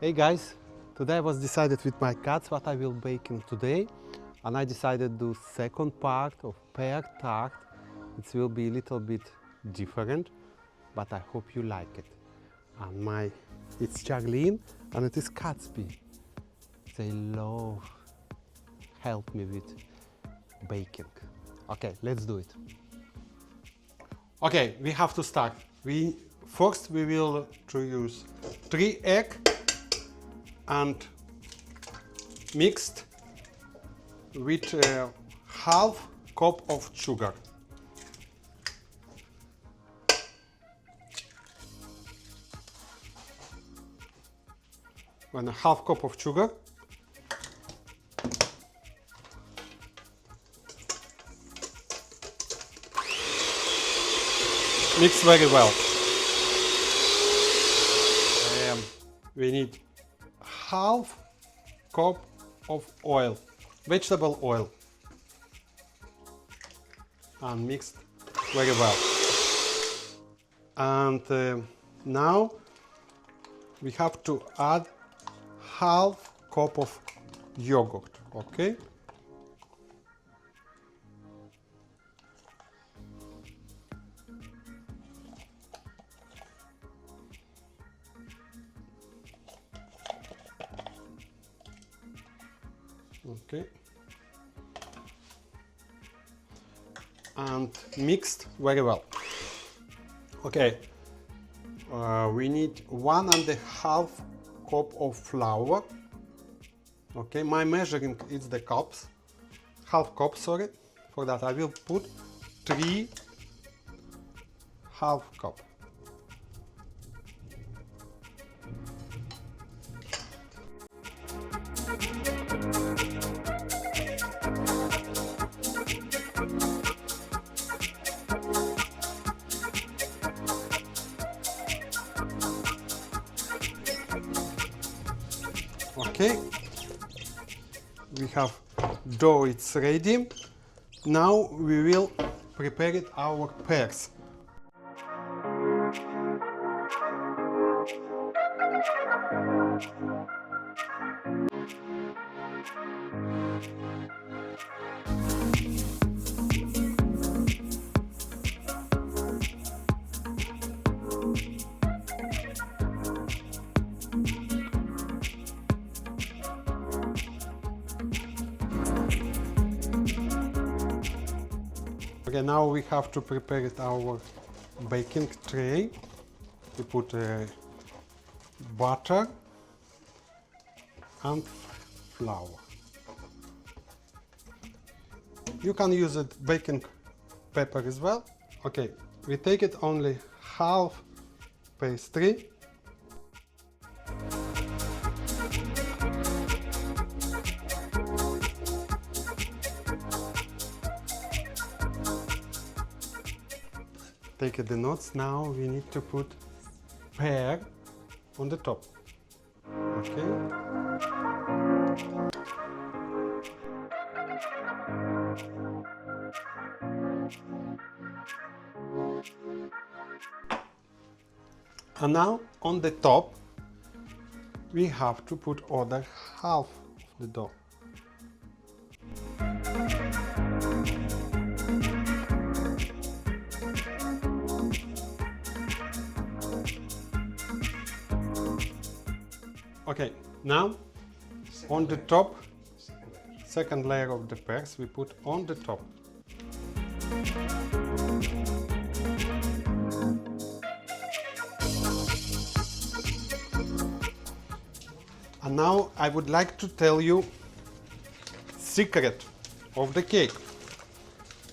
Hey guys, today I was decided with my cats what I will bake in today, and I decided to do second part of pear tart. It will be a little bit different, but I hope you like it. And it's Charlene and it is Catsby. They love help me with baking. Okay, let's do it. Okay, we have to start. First we will use 3 eggs and mixed with half cup of sugar. And a half cup of sugar. Mix very well. We need half cup of oil, vegetable oil, and mixed very well. And now we have to add half cup of yogurt, okay? Okay. And mixed very well. Okay. We need 1.5 cup of flour. Okay, my measuring is the cups. Half cup, sorry. For that I will put 3 half cup. Okay, we have dough, it's ready. Now we will prepare our pears. Okay, now we have to prepare our baking tray. We put butter and flour. You can use it baking pepper as well. Okay, we take it only half pastry. Take the nuts. Now we need to put pear on the top. Okay. And now on the top we have to put other half of the dough. Okay, now on the top, second layer of the pears we put on the top. And now I would like to tell you secret of the cake.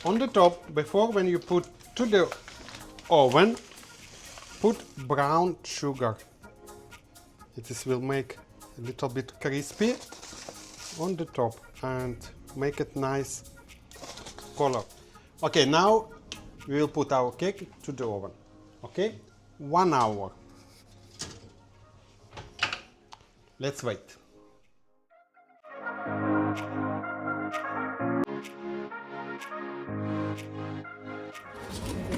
On the top, before when you put to the oven, put brown sugar. It will make a little bit crispy on the top and make it nice color. Okay, now we will put our cake to the oven. Okay, 1 hour. Let's wait.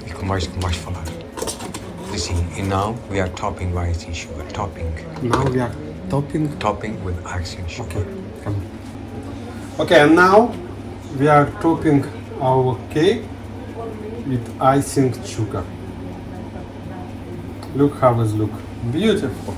Ik kom mais falar. Assim, and now we are topping rice sugar. Topping. Now we are Topping with icing sugar. Okay. Come. Okay, and now we are topping our cake with icing sugar. Look how it looks. Beautiful.